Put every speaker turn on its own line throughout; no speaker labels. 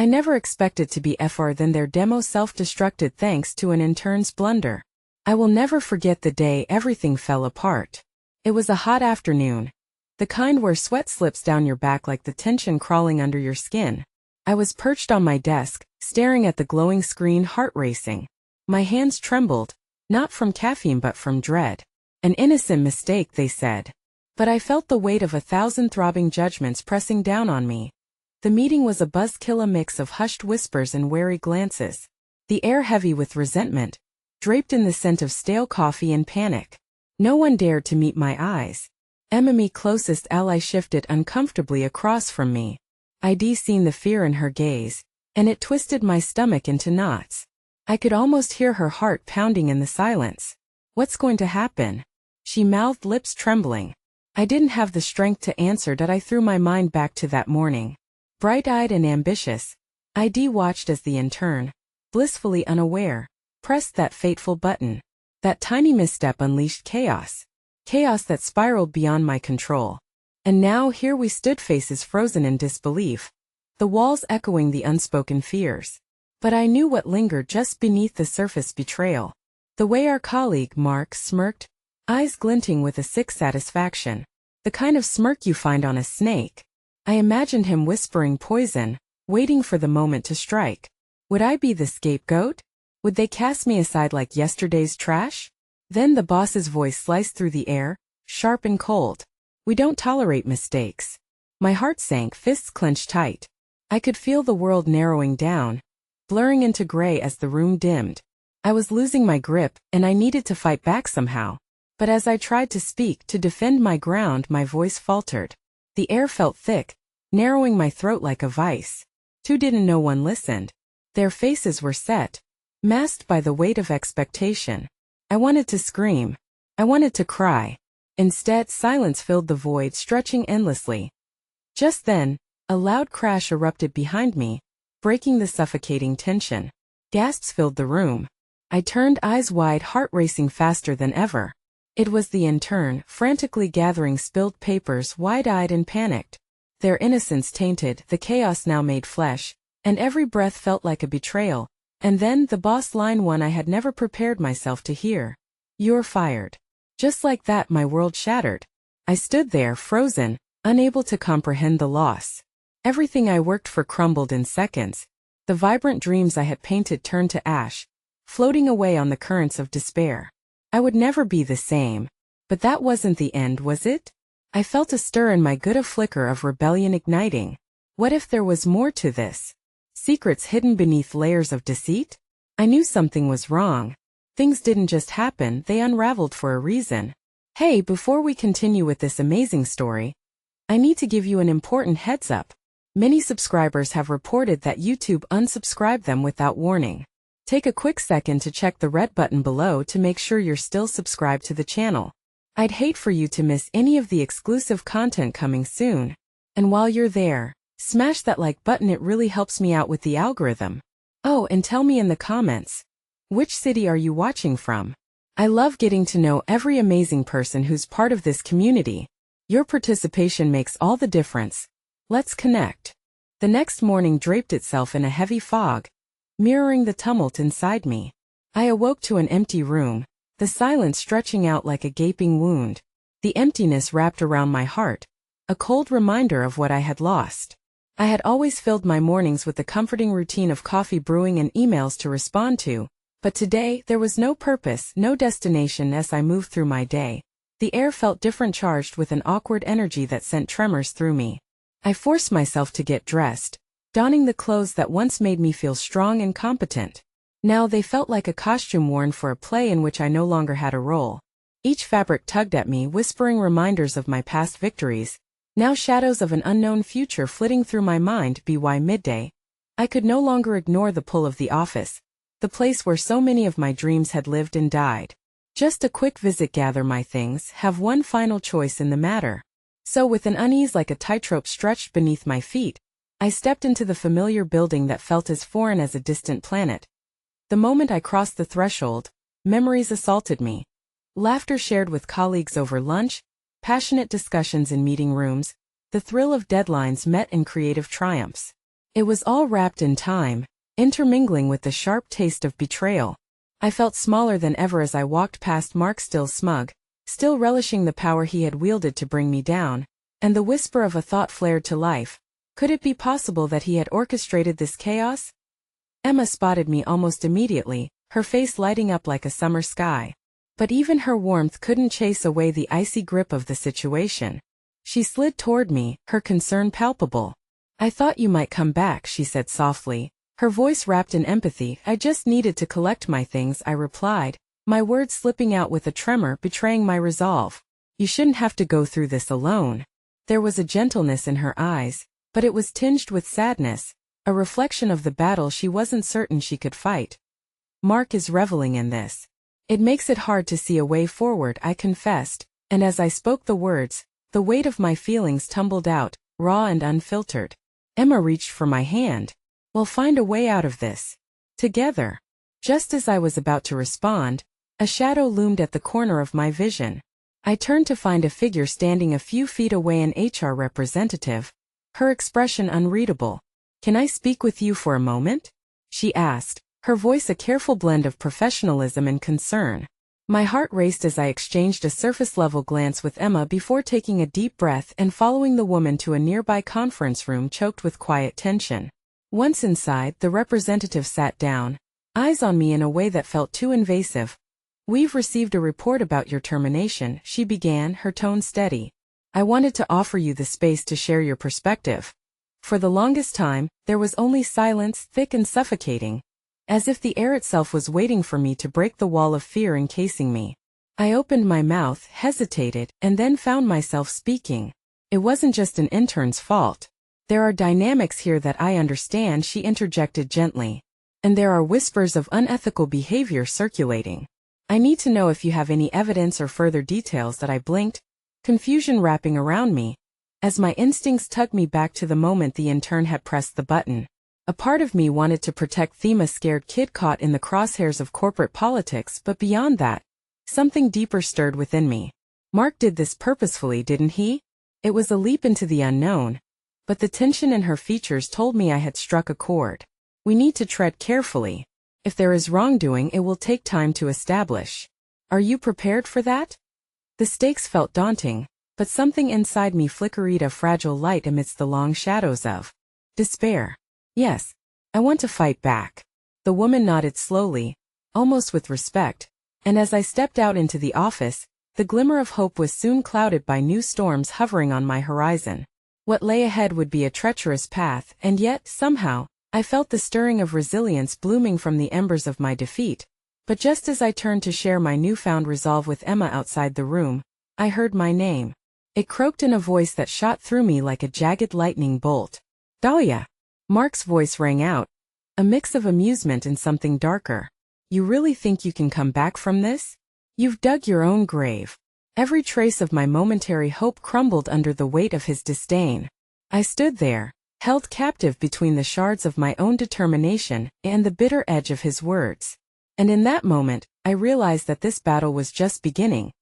I never expected to be fr than their demo self-destructed thanks to an intern's blunder. I will never forget the day everything fell apart. It was a hot afternoon. The kind where sweat slips down your back like the tension crawling under your skin. I was perched on my desk, staring at the glowing screen, heart racing. My hands trembled, not from caffeine but from dread. An innocent mistake, they said. But I felt the weight of 1,000 throbbing judgments pressing down on me. The meeting was a buzzkill, a mix of hushed whispers and wary glances. The air heavy with resentment, draped in the scent of stale coffee and panic. No one dared to meet my eyes. Emma, closest ally, shifted uncomfortably across from me. I'd seen the fear in her gaze, and it twisted my stomach into knots. I could almost hear her heart pounding in the silence. What's going to happen? She mouthed, lips trembling. I didn't have the strength to answer. I threw my mind back to that morning. Bright-eyed and ambitious, I'd watched as the intern, blissfully unaware, pressed that fateful button. That tiny misstep unleashed chaos. Chaos that spiraled beyond my control. And now here we stood, faces frozen in disbelief, the walls echoing the unspoken fears. But I knew what lingered just beneath the surface: betrayal. The way our colleague, Mark, smirked, eyes glinting with a sick satisfaction. The kind of smirk you find on a snake. I imagined him whispering poison, waiting for the moment to strike. Would I be the scapegoat? Would they cast me aside like yesterday's trash? Then the boss's voice sliced through the air, sharp and cold. We don't tolerate mistakes. My heart sank, fists clenched tight. I could feel the world narrowing down, blurring into gray as the room dimmed. I was losing my grip, and I needed to fight back somehow. But as I tried to speak, to defend my ground, my voice faltered. The air felt thick, narrowing my throat like a vice. Two didn't know one listened. Their faces were set, masked by the weight of expectation. I wanted to scream. I wanted to cry. Instead, silence filled the void, stretching endlessly. Just then, a loud crash erupted behind me, breaking the suffocating tension. Gasps filled the room. I turned, eyes wide, heart racing faster than ever. It was the intern, frantically gathering spilled papers, wide-eyed and panicked. Their innocence tainted, the chaos now made flesh, and every breath felt like a betrayal. And then the boss line, one I had never prepared myself to hear. "You're fired." Just like that, my world shattered. I stood there, frozen, unable to comprehend the loss. Everything I worked for crumbled in seconds. The vibrant dreams I had painted turned to ash, floating away on the currents of despair. I would never be the same. But that wasn't the end, was it? I felt a stir in my gut, a flicker of rebellion igniting. What if there was more to this? Secrets hidden beneath layers of deceit? I knew something was wrong. Things didn't just happen, they unraveled for a reason. Hey, before we continue with this amazing story, I need to give you an important heads up. Many subscribers have reported that YouTube unsubscribed them without warning. Take a quick second to check the red button below to make sure you're still subscribed to the channel. I'd hate for you to miss any of the exclusive content coming soon. And while you're there, smash that like button, it really helps me out with the algorithm. Oh, and tell me in the comments, which city are you watching from? I love getting to know every amazing person who's part of this community. Your participation makes all the difference. Let's connect. The next morning draped itself in a heavy fog, mirroring the tumult inside me. I awoke to an empty room, the silence stretching out like a gaping wound. The emptiness wrapped around my heart, a cold reminder of what I had lost. I had always filled my mornings with the comforting routine of coffee brewing and emails to respond to, but today there was no purpose, no destination. As I moved through my day, the air felt different, charged with an awkward energy that sent tremors through me. I forced myself to get dressed, donning the clothes that once made me feel strong and competent. Now they felt like a costume worn for a play in which I no longer had a role. Each fabric tugged at me, whispering reminders of my past victories, now shadows of an unknown future flitting through my mind. By midday, I could no longer ignore the pull of the office, the place where so many of my dreams had lived and died. Just a quick visit, gather my things, have one final choice in the matter. So with an unease like a tightrope stretched beneath my feet, I stepped into the familiar building that felt as foreign as a distant planet. The moment I crossed the threshold, memories assaulted me. Laughter shared with colleagues over lunch, passionate discussions in meeting rooms, the thrill of deadlines met and creative triumphs. It was all wrapped in time, intermingling with the sharp taste of betrayal. I felt smaller than ever as I walked past Mark, still smug, still relishing the power he had wielded to bring me down, and the whisper of a thought flared to life. Could it be possible that he had orchestrated this chaos? Emma spotted me almost immediately, her face lighting up like a summer sky. But even her warmth couldn't chase away the icy grip of the situation. She slid toward me, her concern palpable. "I thought you might come back," she said softly, her voice wrapped in empathy. "I just needed to collect my things," I replied, my words slipping out with a tremor betraying my resolve. "You shouldn't have to go through this alone." There was a gentleness in her eyes, but it was tinged with sadness, a reflection of the battle she wasn't certain she could fight. "Mark is reveling in this. It makes it hard to see a way forward," I confessed, and as I spoke the words, the weight of my feelings tumbled out, raw and unfiltered. Emma reached for my hand. "We'll find a way out of this. Together." Just as I was about to respond, a shadow loomed at the corner of my vision. I turned to find a figure standing a few feet away, an HR representative, her expression unreadable. "Can I speak with you for a moment?" she asked, her voice a careful blend of professionalism and concern. My heart raced as I exchanged a surface-level glance with Emma before taking a deep breath and following the woman to a nearby conference room choked with quiet tension. Once inside, the representative sat down, eyes on me in a way that felt too invasive. "We've received a report about your termination," she began, her tone steady. "I wanted to offer you the space to share your perspective." For the longest time, there was only silence, thick and suffocating, as if the air itself was waiting for me to break the wall of fear encasing me. I opened my mouth, hesitated, and then found myself speaking. "It wasn't just an intern's fault. There are dynamics here that I understand," she interjected gently. "And there are whispers of unethical behavior circulating. I need to know if you have any evidence or further details." That I blinked, confusion wrapping around me, as my instincts tugged me back to the moment the intern had pressed the button. A part of me wanted to protect Thema, scared kid caught in the crosshairs of corporate politics, but beyond that, something deeper stirred within me. Mark did this purposefully, didn't he? It was a leap into the unknown, but the tension in her features told me I had struck a chord. We need to tread carefully. If there is wrongdoing, it will take time to establish. Are you prepared for that? The stakes felt daunting, but something inside me flickered a fragile light amidst the long shadows of despair. Yes, I want to fight back. The woman nodded slowly, almost with respect, and as I stepped out into the office, the glimmer of hope was soon clouded by new storms hovering on my horizon. What lay ahead would be a treacherous path, and yet, somehow, I felt the stirring of resilience blooming from the embers of my defeat. But just as I turned to share my newfound resolve with Emma outside the room, I heard my name. It croaked in a voice that shot through me like a jagged lightning bolt. "Dahlia!" Mark's voice rang out, a mix of amusement and something darker. "You really think you can come back from this? You've dug your own grave." Every trace of my momentary hope crumbled under the weight of his disdain. I stood there, held captive between the shards of my own determination and the bitter edge of his words. And in that moment, I realized that this battle was just beginning,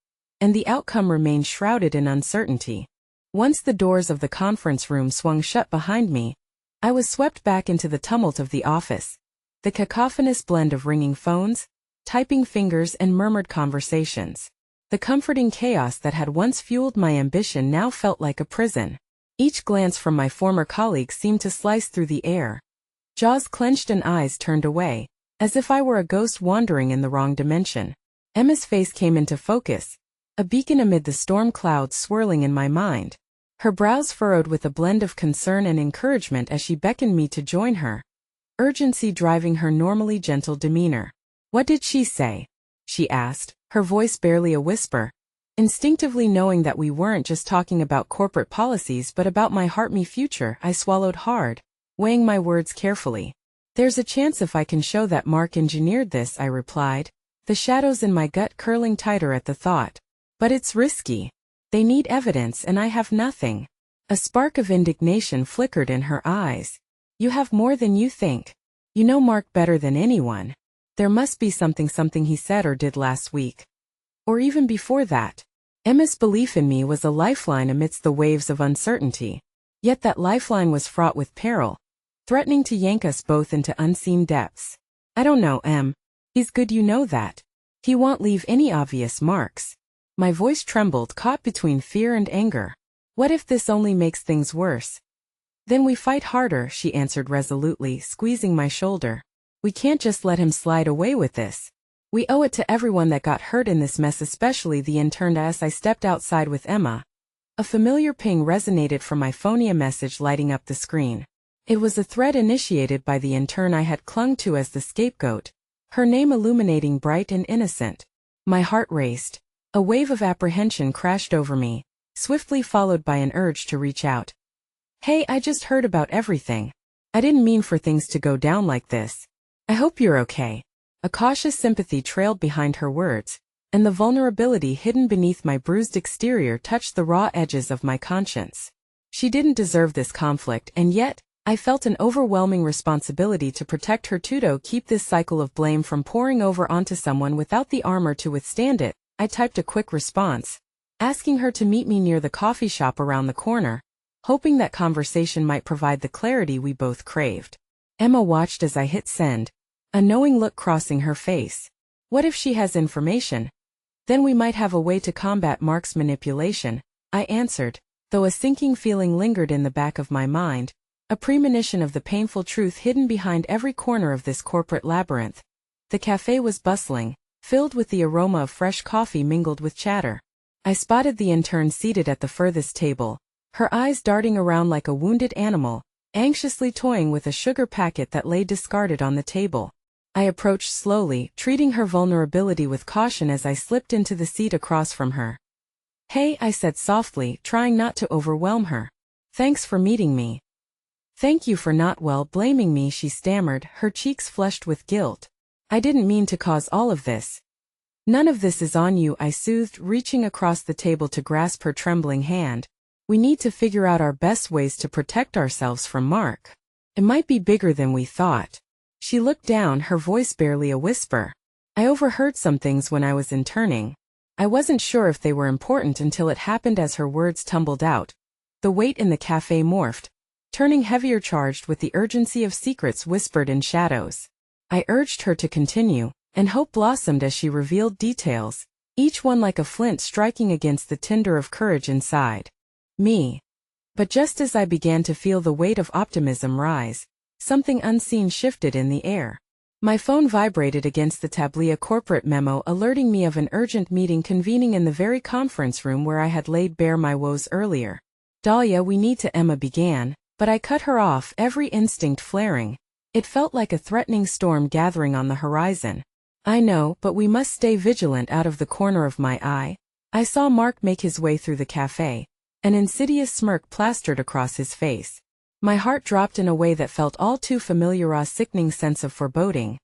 and the outcome remained shrouded in uncertainty. Once the doors of the conference room swung shut behind me, I was swept back into the tumult of the office. The cacophonous blend of ringing phones, typing fingers, and murmured conversations. The comforting chaos that had once fueled my ambition now felt like a prison. Each glance from my former colleague seemed to slice through the air. Jaws clenched and eyes turned away, as if I were a ghost wandering in the wrong dimension. Emma's face came into focus, a beacon amid the storm clouds swirling in my mind. Her brows furrowed with a blend of concern and encouragement as she beckoned me to join her, urgency driving her normally gentle demeanor. "What did she say?" she asked, her voice barely a whisper. Instinctively knowing that we weren't just talking about corporate policies but about my me future, I swallowed hard, weighing my words carefully. "There's a chance if I can show that Mark engineered this," I replied, the shadows in my gut curling tighter at the thought. "But it's risky. They need evidence and I have nothing." A spark of indignation flickered in her eyes. "You have more than you think. You know Mark better than anyone. There must be something he said or did last week. Or even before that." Emma's belief in me was a lifeline amidst the waves of uncertainty. Yet that lifeline was fraught with peril. threatening to yank us both into unseen depths. I don't know, Em. He's good, you know that. He won't leave any obvious marks. My voice trembled, caught between fear and anger. What if this only makes things worse? Then we fight harder, she answered resolutely, squeezing my shoulder. We can't just let him slide away with this. We owe it to everyone that got hurt in this mess, especially the intern. As I stepped outside with Emma, a familiar ping resonated from my phone, a message lighting up the screen. It was a thread initiated by the intern I had clung to as the scapegoat, her name illuminating bright and innocent. My heart raced. A wave of apprehension crashed over me, swiftly followed by an urge to reach out. Hey, I just heard about everything. I didn't mean for things to go down like this. I hope you're okay. A cautious sympathy trailed behind her words, and the vulnerability hidden beneath my bruised exterior touched the raw edges of my conscience. She didn't deserve this conflict, and yet, I felt an overwhelming responsibility to protect her, to keep this cycle of blame from pouring over onto someone without the armor to withstand it. I typed a quick response, asking her to meet me near the coffee shop around the corner, hoping that conversation might provide the clarity we both craved. Emma watched as I hit send, a knowing look crossing her face. What if she has information? Then we might have a way to combat Mark's manipulation, I answered, though a sinking feeling lingered in the back of my mind, a premonition of the painful truth hidden behind every corner of this corporate labyrinth. The cafe was bustling, filled with the aroma of fresh coffee mingled with chatter. I spotted the intern seated at the furthest table, her eyes darting around like a wounded animal, anxiously toying with a sugar packet that lay discarded on the table. I approached slowly, treating her vulnerability with caution as I slipped into the seat across from her. Hey, I said softly, trying not to overwhelm her. Thanks for meeting me. Thank you for not blaming me, she stammered, her cheeks flushed with guilt. I didn't mean to cause all of this. None of this is on you, I soothed, reaching across the table to grasp her trembling hand. We need to figure out our best ways to protect ourselves from Mark. It might be bigger than we thought. She looked down, her voice barely a whisper. I overheard some things when I was interning. I wasn't sure if they were important until it happened. As her words tumbled out, the weight in the cafe morphed, turning heavier, charged with the urgency of secrets whispered in shadows. I urged her to continue, and hope blossomed as she revealed details, each one like a flint striking against the tinder of courage inside me. But just as I began to feel the weight of optimism rise, something unseen shifted in the air. My phone vibrated against the tablet, a corporate memo alerting me of an urgent meeting convening in the very conference room where I had laid bare my woes earlier. Dahlia, we need to, Emma began, but I cut her off, every instinct flaring. It felt like a threatening storm gathering on the horizon. I know, but we must stay vigilant. Out of the corner of my eye, I saw Mark make his way through the cafe, an insidious smirk plastered across his face. My heart dropped in a way that felt all too familiar, a sickening sense of foreboding.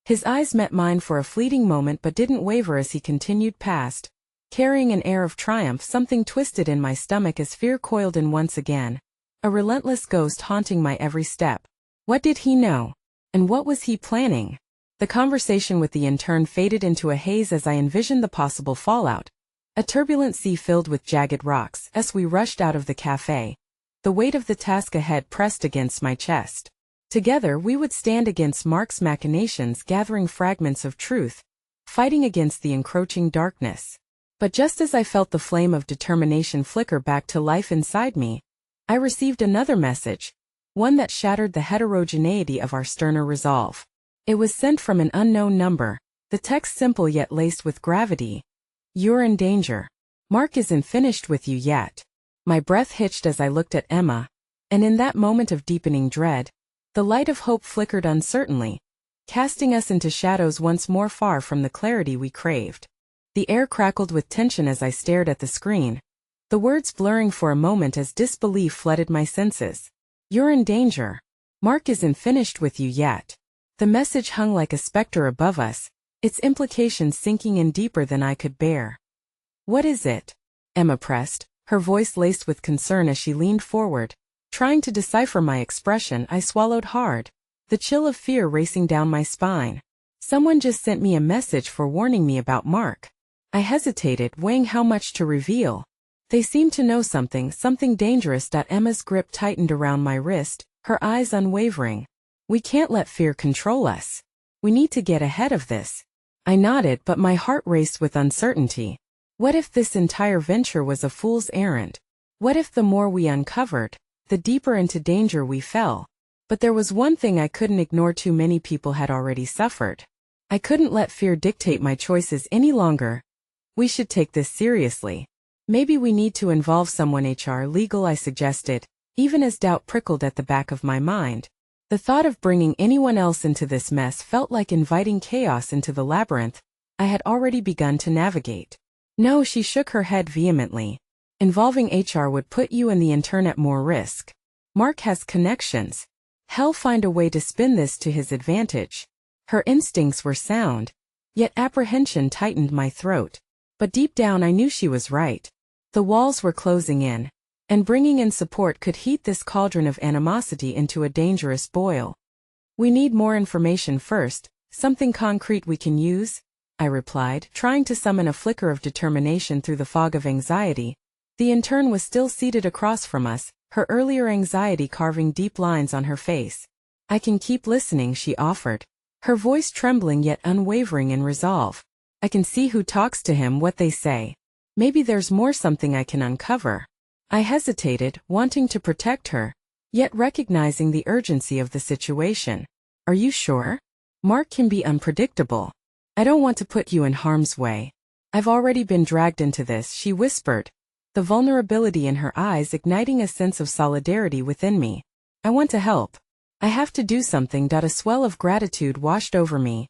His eyes met mine for a fleeting moment but didn't waver as he continued past, carrying an air of triumph. Something twisted in my stomach as fear coiled in once again, a relentless ghost haunting my every step. What did he know? And what was he planning? The conversation with the intern faded into a haze as I envisioned the possible fallout. A turbulent sea filled with jagged rocks. As we rushed out of the cafe, the weight of the task ahead pressed against my chest. Together we would stand against Mark's machinations, gathering fragments of truth, fighting against the encroaching darkness. But just as I felt the flame of determination flicker back to life inside me, I received another message, one that shattered the heterogeneity of our sterner resolve. It was sent from an unknown number, the text simple yet laced with gravity. You're in danger. Mark isn't finished with you yet. My breath hitched as I looked at Emma, and in that moment of deepening dread, the light of hope flickered uncertainly, casting us into shadows once more, far from the clarity we craved. The air crackled with tension as I stared at the screen, the words blurring for a moment as disbelief flooded my senses. You're in danger. Mark isn't finished with you yet. The message hung like a specter above us, its implications sinking in deeper than I could bear. What is it? Emma pressed, her voice laced with concern as she leaned forward. Trying to decipher my expression, I swallowed hard, the chill of fear racing down my spine. Someone just sent me a message forewarning me about Mark. I hesitated, weighing how much to reveal. They seemed to know something dangerous. Emma's grip tightened around my wrist, her eyes unwavering. We can't let fear control us. We need to get ahead of this. I nodded, but my heart raced with uncertainty. What if this entire venture was a fool's errand? What if the more we uncovered, the deeper into danger we fell? But there was one thing I couldn't ignore: too many people had already suffered. I couldn't let fear dictate my choices any longer. We should take this seriously. Maybe we need to involve someone, HR, legal, I suggested, even as doubt prickled at the back of my mind. The thought of bringing anyone else into this mess felt like inviting chaos into the labyrinth I had already begun to navigate. No, she shook her head vehemently. Involving HR would put you and the intern at more risk. Mark has connections. He'll find a way to spin this to his advantage. Her instincts were sound, yet apprehension tightened my throat. But deep down I knew she was right. The walls were closing in, and bringing in support could heat this cauldron of animosity into a dangerous boil. We need more information first, something concrete we can use, I replied, trying to summon a flicker of determination through the fog of anxiety. The intern was still seated across from us, her earlier anxiety carving deep lines on her face. I can keep listening, she offered, her voice trembling yet unwavering in resolve. I can see who talks to him, what they say. Maybe there's more, something I can uncover. I hesitated, wanting to protect her, yet recognizing the urgency of the situation. Are you sure? Mark can be unpredictable. I don't want to put you in harm's way. I've already been dragged into this, she whispered, the vulnerability in her eyes igniting a sense of solidarity within me. I want to help. I have to do something. A swell of gratitude washed over me,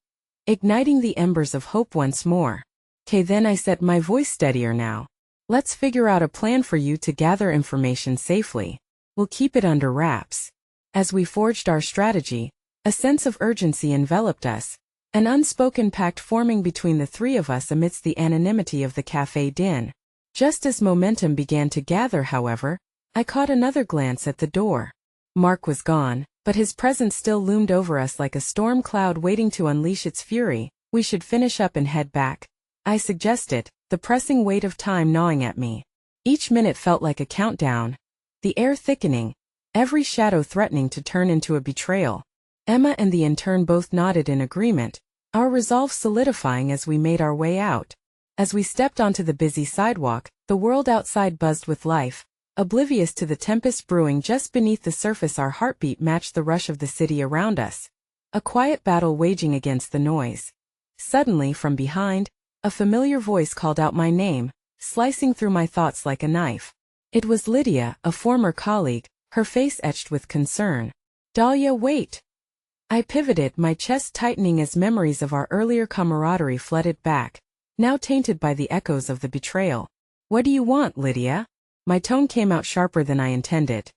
igniting the embers of hope once more. "'Kay then," I said, my voice steadier now. "Let's figure out a plan for you to gather information safely. We'll keep it under wraps." As we forged our strategy, a sense of urgency enveloped us, an unspoken pact forming between the three of us amidst the anonymity of the cafe din. Just as momentum began to gather, however, I caught another glance at the door. Mark was gone, but his presence still loomed over us like a storm cloud waiting to unleash its fury. "We should finish up and head back," I suggested, the pressing weight of time gnawing at me. Each minute felt like a countdown, the air thickening, every shadow threatening to turn into a betrayal. Emma and the intern both nodded in agreement, our resolve solidifying as we made our way out. As we stepped onto the busy sidewalk, the world outside buzzed with life. Oblivious to the tempest brewing just beneath the surface, our heartbeat matched the rush of the city around us. A quiet battle waging against the noise. Suddenly, from behind, a familiar voice called out my name, slicing through my thoughts like a knife. It was Lydia, a former colleague, her face etched with concern. "Dahlia, wait!" I pivoted, my chest tightening as memories of our earlier camaraderie flooded back, now tainted by the echoes of the betrayal. "What do you want, Lydia?" My tone came out sharper than I intended.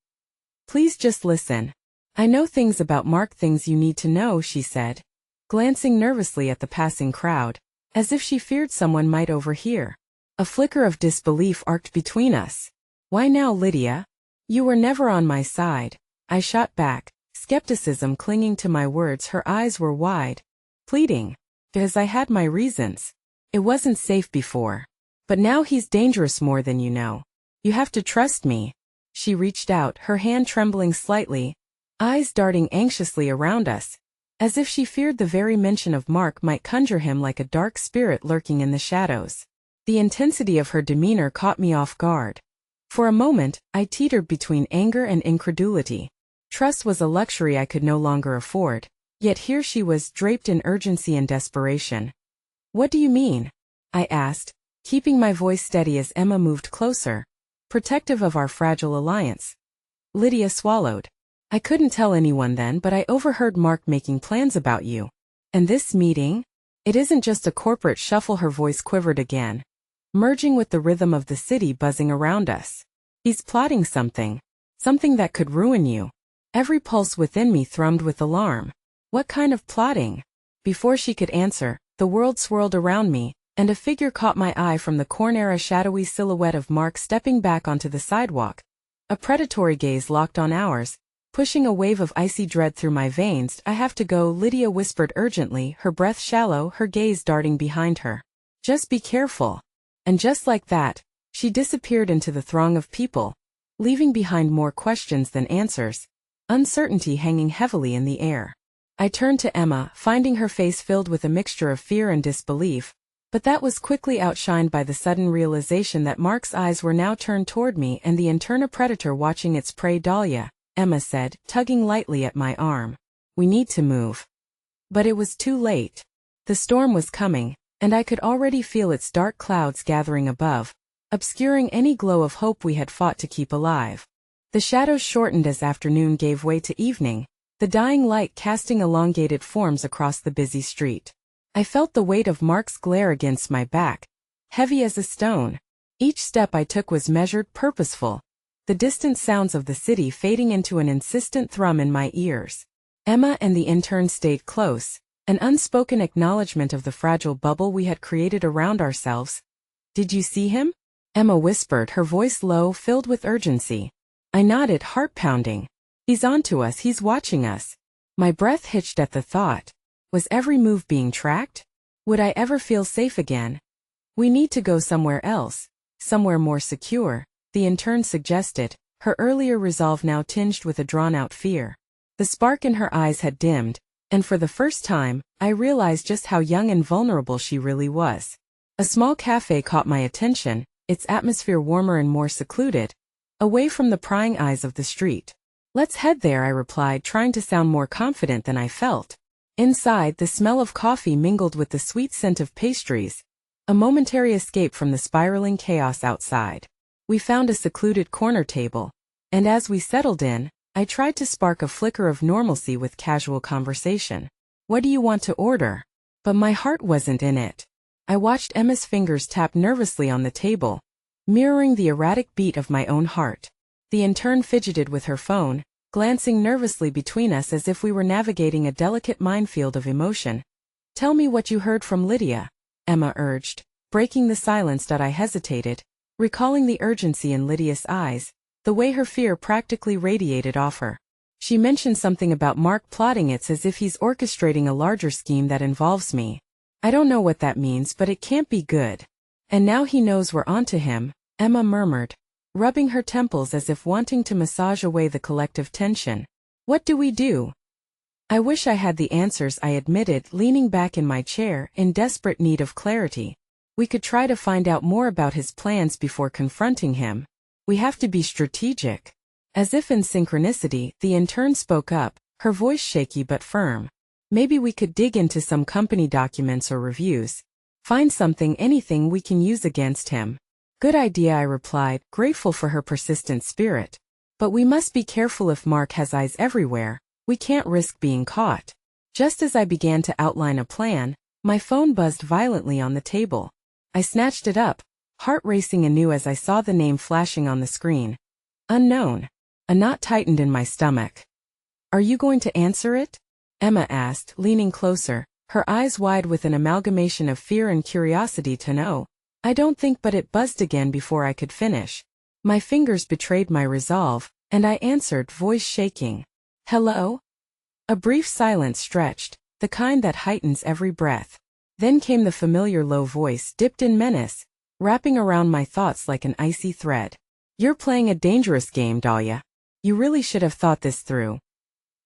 "Please just listen. I know things about Mark, things you need to know," she said, glancing nervously at the passing crowd, as if she feared someone might overhear. A flicker of disbelief arced between us. "Why now, Lydia? You were never on my side," I shot back, skepticism clinging to my words. Her eyes were wide, pleading. "Because I had my reasons. It wasn't safe before. But now he's dangerous, more than you know. You have to trust me." She reached out, her hand trembling slightly, eyes darting anxiously around us, as if she feared the very mention of Mark might conjure him like a dark spirit lurking in the shadows. The intensity of her demeanor caught me off guard. For a moment, I teetered between anger and incredulity. Trust was a luxury I could no longer afford, yet here she was, draped in urgency and desperation. "What do you mean?" I asked, keeping my voice steady as Emma moved closer, protective of our fragile alliance. Lydia swallowed. "I couldn't tell anyone then, but I overheard Mark making plans about you. And this meeting? It isn't just a corporate shuffle." Her voice quivered again, merging with the rhythm of the city buzzing around us. "He's plotting something that could ruin you." Every pulse within me thrummed with alarm. What kind of plotting? Before she could answer, the world swirled around me, and a figure caught my eye from the corner, a shadowy silhouette of Mark stepping back onto the sidewalk. A predatory gaze locked on ours, pushing a wave of icy dread through my veins. "I have to go," Lydia whispered urgently, her breath shallow, her gaze darting behind her. "Just be careful." And just like that, she disappeared into the throng of people, leaving behind more questions than answers. uncertainty hanging heavily in the air. I turned to Emma, finding her face filled with a mixture of fear and disbelief, but that was quickly outshined by the sudden realization that Mark's eyes were now turned toward me and the INTERN predator watching its prey. Dahlia, Emma said, tugging lightly at my arm. We need to move. But it was too late. The storm was coming, and I could already feel its dark clouds gathering above, obscuring any glow of hope we had fought to keep alive. The shadows shortened as afternoon gave way to evening, the dying light casting elongated forms across the busy street. I felt the weight of Mark's glare against my back, heavy as a stone. Each step I took was measured, purposeful, the distant sounds of the city fading into an insistent thrum in my ears. Emma and the INTERN stayed close, an unspoken acknowledgement of the fragile bubble we had created around ourselves. Did you see him? Emma whispered, her voice low, filled with urgency. I nodded, heart pounding. He's onto us, he's watching us. My breath hitched at the thought. Was every move being tracked? Would I ever feel safe again? We need to go somewhere else, somewhere more secure, the INTERN suggested, her earlier resolve now tinged with a drawn-out fear. The spark in her eyes had dimmed, and for the first time, I realized just how young and vulnerable she really was. A small cafe caught my attention, its atmosphere warmer and more secluded, away from the prying eyes of the street. Let's head there, I replied, trying to sound more confident than I felt. Inside, the smell of coffee mingled with the sweet scent of pastries, a momentary escape from the spiraling chaos outside. We found a secluded corner table, and as we settled in, I tried to spark a flicker of normalcy with casual conversation. What do you want to order? But my heart wasn't in it. I watched Emma's fingers tap nervously on the table, mirroring the erratic beat of my own heart. The INTERN fidgeted with her phone, glancing nervously between us as if we were navigating a delicate minefield of emotion. Tell me what you heard from Lydia, Emma urged, breaking the silence. I hesitated, recalling the urgency in Lydia's eyes, the way her fear practically radiated off her. She mentioned something about Mark plotting. It's as if he's orchestrating a larger scheme that involves me. I don't know what that means, but it can't be good. And now he knows we're onto him, Emma murmured, rubbing her temples as if wanting to massage away the collective tension. What do we do? I wish I had the answers, I admitted, leaning back in my chair, in desperate need of clarity. We could try to find out more about his plans before confronting him. We have to be strategic. As if in synchronicity, the INTERN spoke up, her voice shaky but firm. Maybe we could dig into some company documents or reviews. Find something, anything we can use against him. Good idea, I replied, grateful for her persistent spirit. But we must be careful. If Mark has eyes everywhere, we can't risk being caught. Just as I began to outline a plan, my phone buzzed violently on the table. I snatched it up, heart racing anew as I saw the name flashing on the screen. Unknown. A knot tightened in my stomach. Are you going to answer it? Emma asked, leaning closer, her eyes wide with an amalgamation of fear and curiosity. To know. I don't think, but it buzzed again before I could finish. My fingers betrayed my resolve, and I answered, voice shaking. Hello? A brief silence stretched, the kind that heightens every breath. Then came the familiar low voice, dipped in menace, wrapping around my thoughts like an icy thread. You're playing a dangerous game, Dahlia. You really should have thought this through.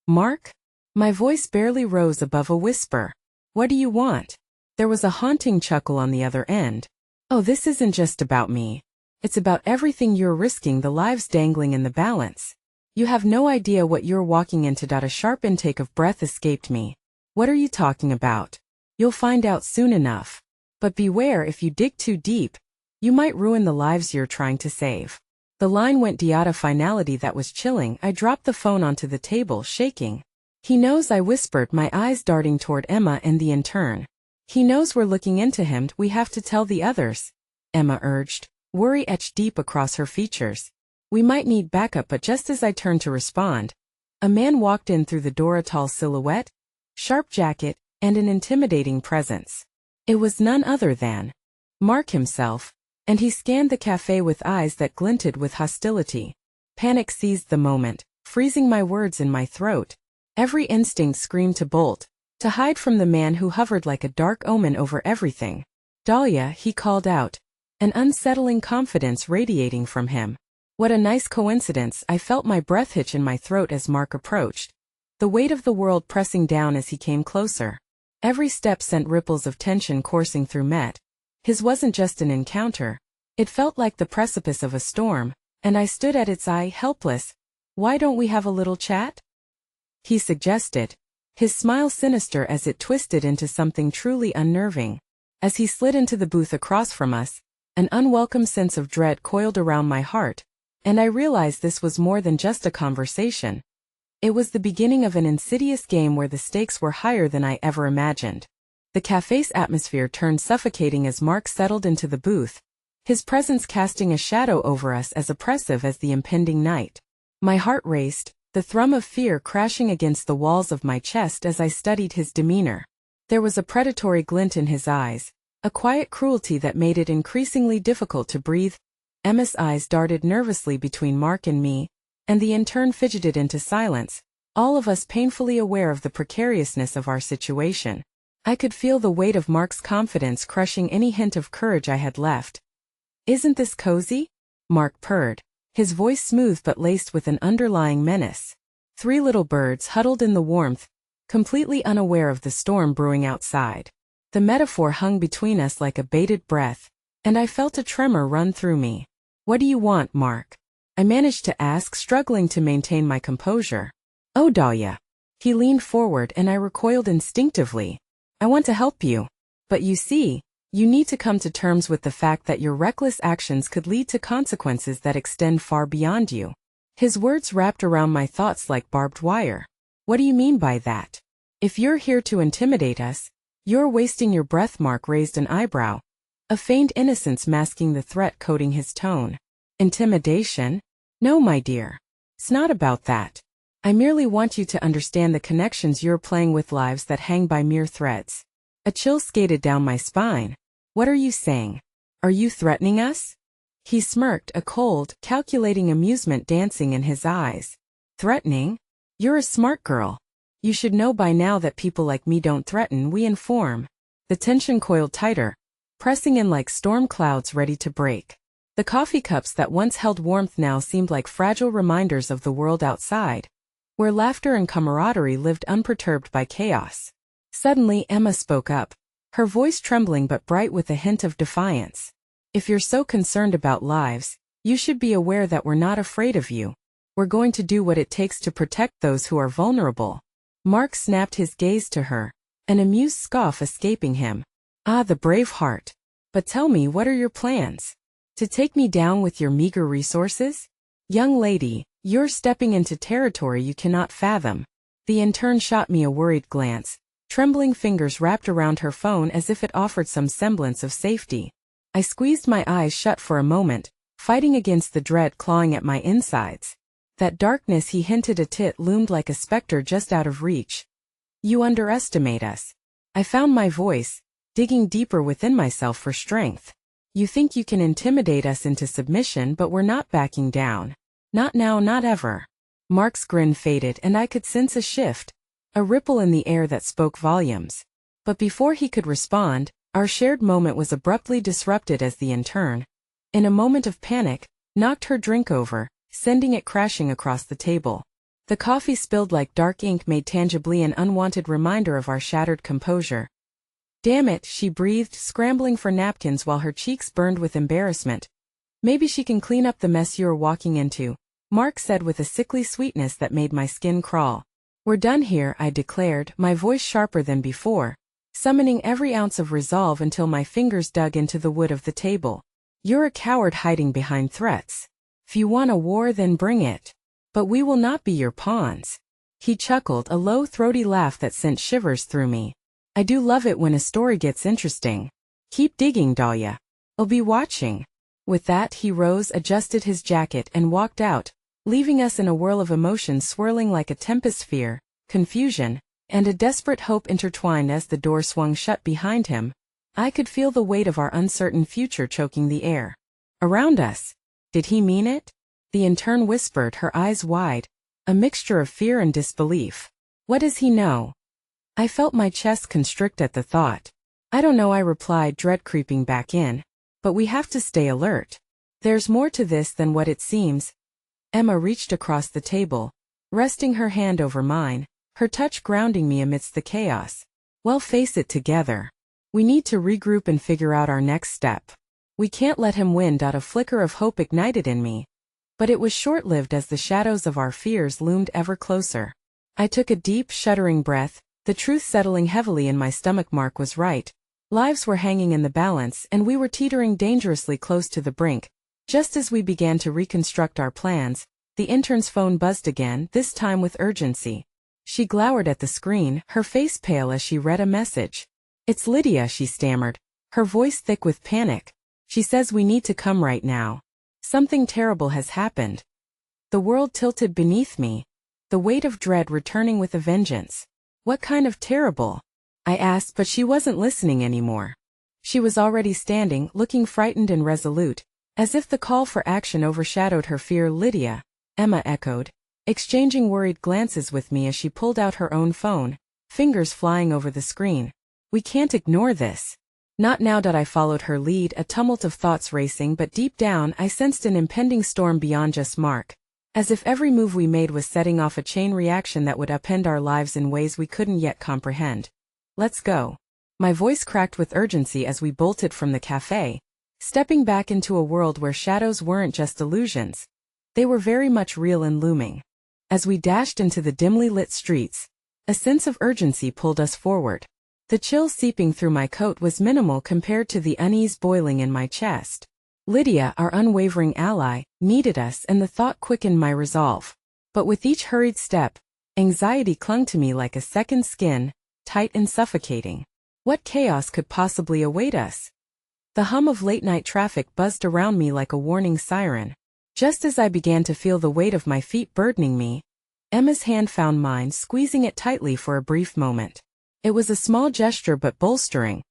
Mark? My voice barely rose above a whisper. What do you want? There was a haunting chuckle on the other end. Oh, this isn't just about me. It's about everything you're risking, the lives dangling in the balance. You have no idea what you're walking into. A sharp intake of breath escaped me. What are you talking about? You'll find out soon enough. But beware, if you dig too deep, you might ruin the lives you're trying to save. The line went dead, a finality that was chilling. I dropped the phone onto the table, shaking. He knows, I whispered, my eyes darting toward Emma and the INTERN. He knows we're looking into him. We have to tell the others, Emma urged, worry etched deep across her features. We might need backup. But just as I turned to respond, a man walked in through the door, a tall silhouette, sharp jacket, and an intimidating presence. It was none other than Mark himself, and he scanned the cafe with eyes that glinted with hostility. Panic seized the moment, freezing my words in my throat. Every instinct screamed to bolt, to hide from the man who hovered like a dark omen over everything. Dahlia, he called out, an unsettling confidence radiating from him. What a nice coincidence. I felt my breath hitch in my throat as Mark approached, the weight of the world pressing down as he came closer. Every step sent ripples of tension coursing through Met. His wasn't just an encounter. It felt like the precipice of a storm, and I stood at its eye, helpless. "Why don't we have a little chat?" he suggested, his smile sinister as it twisted into something truly unnerving. As he slid into the booth across from us, an unwelcome sense of dread coiled around my heart, and I realized this was more than just a conversation. It was the beginning of an insidious game where the stakes were higher than I ever imagined. The cafe's atmosphere turned suffocating as Mark settled into the booth, his presence casting a shadow over us as oppressive as the impending night. My heart raced, the thrum of fear crashing against the walls of my chest as I studied his demeanor. There was a predatory glint in his eyes, a quiet cruelty that made it increasingly difficult to breathe. Emma's eyes darted nervously between Mark and me, and the intern fidgeted into silence, all of us painfully aware of the precariousness of our situation. I could feel the weight of Mark's confidence crushing any hint of courage I had left. "Isn't this cozy?" Mark purred, his voice smooth but laced with an underlying menace. Three little birds huddled in the warmth, completely unaware of the storm brewing outside. The metaphor hung between us like a bated breath, and I felt a tremor run through me. "What do you want, Mark?" I managed to ask, struggling to maintain my composure. "Oh, Dahlia." He leaned forward and I recoiled instinctively. "I want to help you. But you see, you need to come to terms with the fact that your reckless actions could lead to consequences that extend far beyond you." His words wrapped around my thoughts like barbed wire. "What do you mean by that?" "If you're here to intimidate us, you're wasting your breath." Mark raised an eyebrow, a feigned innocence masking the threat coating his tone. "Intimidation? No, my dear. It's not about that. I merely want you to understand the connections you're playing with, lives that hang by mere threads." A chill skated down my spine. "What are you saying? Are you threatening us?" He smirked, a cold, calculating amusement dancing in his eyes. "Threatening? You're a smart girl. You should know by now that people like me don't threaten, we inform." The tension coiled tighter, pressing in like storm clouds ready to break. The coffee cups that once held warmth now seemed like fragile reminders of the world outside, where laughter and camaraderie lived unperturbed by chaos. Suddenly Emma spoke up, her voice trembling but bright with a hint of defiance. "If you're so concerned about lives, you should be aware that we're not afraid of you. We're going to do what it takes to protect those who are vulnerable." Mark snapped his gaze to her, an amused scoff escaping him. "Ah, the brave heart. But tell me, what are your plans? To take me down with your meager resources? Young lady, you're stepping into territory you cannot fathom." The intern shot me a worried glance, trembling fingers wrapped around her phone as if it offered some semblance of safety. I squeezed my eyes shut for a moment, fighting against the dread clawing at my insides. That darkness he hinted at loomed like a specter just out of reach. "You underestimate us." I found my voice, digging deeper within myself for strength. "You think you can intimidate us into submission, but we're not backing down. Not now, not ever." Mark's grin faded and I could sense a shift, a ripple in the air that spoke volumes. But before he could respond, our shared moment was abruptly disrupted as the intern, in a moment of panic, knocked her drink over, sending it crashing across the table. The coffee spilled like dark ink, made tangibly an unwanted reminder of our shattered composure. "Damn it," she breathed, scrambling for napkins while her cheeks burned with embarrassment. "Maybe she can clean up the mess you're walking into," Mark said with a sickly sweetness that made my skin crawl. "We're done here," I declared, my voice sharper than before, summoning every ounce of resolve until my fingers dug into the wood of the table. "You're a coward hiding behind threats. If you want a war, then bring it. But we will not be your pawns." He chuckled, a low, throaty laugh that sent shivers through me. "I do love it when a story gets interesting. Keep digging, Dahlia. I'll be watching." With that, he rose, adjusted his jacket, and walked out, leaving us in a whirl of emotions swirling like a tempest. Fear, confusion, and a desperate hope intertwined. As the door swung shut behind him, I could feel the weight of our uncertain future choking the air around us. Did he mean it? The intern whispered, her eyes wide, a mixture of fear and disbelief. What does he know? I felt my chest constrict at the thought. I don't know, I replied, dread creeping back in. But we have to stay alert. There's more to this than what it seems. Emma reached across the table, resting her hand over mine, her touch grounding me amidst the chaos. Well, face it together. We need to regroup and figure out our next step. We can't let him win. A flicker of hope ignited in me. But it was short-lived as the shadows of our fears loomed ever closer. I took a deep, shuddering breath, the truth settling heavily in my stomach. Mark was right. Lives were hanging in the balance and we were teetering dangerously close to the brink. Just as we began to reconstruct our plans, the intern's phone buzzed again, this time with urgency. She glowered at the screen, her face pale as she read a message. "It's Lydia," she stammered, her voice thick with panic. "She says we need to come right now. Something terrible has happened." The world tilted beneath me, the weight of dread returning with a vengeance. "What kind of terrible?" I asked, but she wasn't listening anymore. She was already standing, looking frightened and resolute, as if the call for action overshadowed her fear. "Lydia," Emma echoed, exchanging worried glances with me as she pulled out her own phone, fingers flying over the screen. "We can't ignore this." "Not now." I followed her lead, a tumult of thoughts racing, but deep down I sensed an impending storm beyond just Mark, as if every move we made was setting off a chain reaction that would upend our lives in ways we couldn't yet comprehend. "Let's go." My voice cracked with urgency as we bolted from the cafe, stepping back into a world where shadows weren't just illusions. They were very much real and looming. As we dashed into the dimly lit streets, a sense of urgency pulled us forward. The chill seeping through my coat was minimal compared to the unease boiling in my chest. Lydia, our unwavering ally, needed us, and the thought quickened my resolve. But with each hurried step, anxiety clung to me like a second skin, tight and suffocating. What chaos could possibly await us? The hum of late-night traffic buzzed around me like a warning siren. Just as I began to feel the weight of my feet burdening me, Emma's hand found mine, squeezing it tightly for a brief moment. It was a small gesture but bolstering,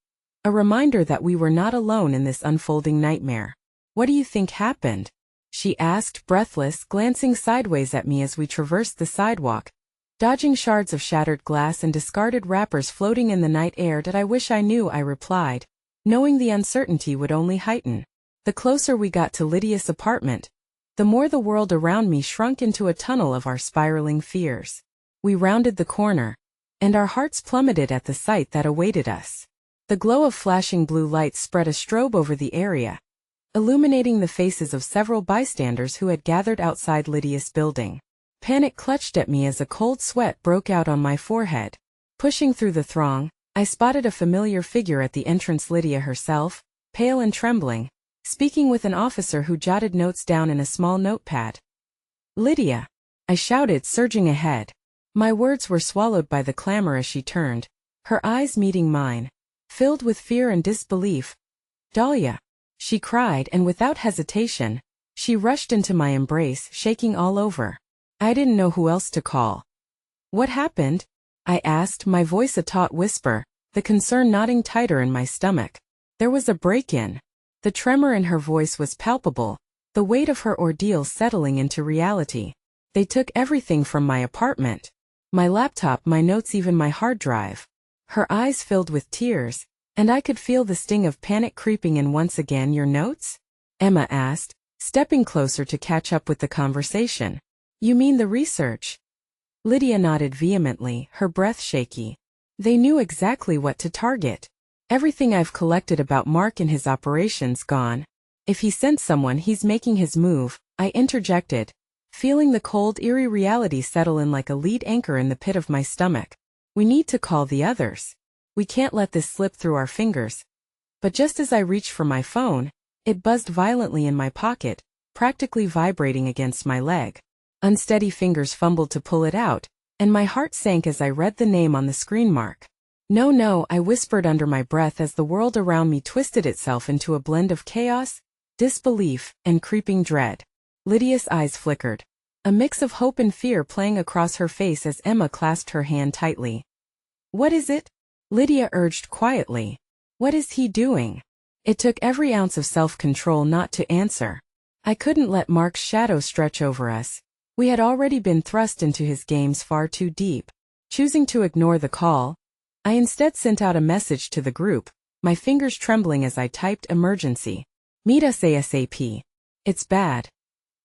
a reminder that we were not alone in this unfolding nightmare. "What do you think happened?" she asked, breathless, glancing sideways at me as we traversed the sidewalk, dodging shards of shattered glass and discarded wrappers floating in the night air. "I wish I knew," I replied, knowing the uncertainty would only heighten. The closer we got to Lydia's apartment, the more the world around me shrunk into a tunnel of our spiraling fears. We rounded the corner, and our hearts plummeted at the sight that awaited us. The glow of flashing blue lights spread a strobe over the area, illuminating the faces of several bystanders who had gathered outside Lydia's building. Panic clutched at me as a cold sweat broke out on my forehead. Pushing through the throng, I spotted a familiar figure at the entrance, Lydia herself, pale and trembling, speaking with an officer who jotted notes down in a small notepad. "Lydia," I shouted, surging ahead. My words were swallowed by the clamor as she turned, her eyes meeting mine, filled with fear and disbelief. "Dahlia," she cried, and without hesitation, she rushed into my embrace, shaking all over. I didn't know who else to call. "What happened?" I asked, my voice a taut whisper, the concern knotting tighter in my stomach. "There was a break-in." The tremor in her voice was palpable, the weight of her ordeal settling into reality. "They took everything from my apartment. My laptop, my notes, even my hard drive." Her eyes filled with tears, and I could feel the sting of panic creeping in once again. "Your notes?" Emma asked, stepping closer to catch up with the conversation. "You mean the research?" Lydia nodded vehemently, her breath shaky. "They knew exactly what to target. Everything I've collected about Mark and his operations gone. If he sent someone, he's making his move," I interjected, feeling the cold, eerie reality settle in like a lead anchor in the pit of my stomach. "We need to call the others. We can't let this slip through our fingers." But just as I reached for my phone, it buzzed violently in my pocket, practically vibrating against my leg. Unsteady fingers fumbled to pull it out, and my heart sank as I read the name on the screen. "Mark." "No, no," I whispered under my breath as the world around me twisted itself into a blend of chaos, disbelief, and creeping dread. Lydia's eyes flickered, a mix of hope and fear playing across her face as Emma clasped her hand tightly. "What is it?" Lydia urged quietly. "What is he doing?" It took every ounce of self-control not to answer. I couldn't let Mark's shadow stretch over us. We had already been thrust into his games far too deep. Choosing to ignore the call, I instead sent out a message to the group, my fingers trembling as I typed, "Emergency. Meet us ASAP." It's bad.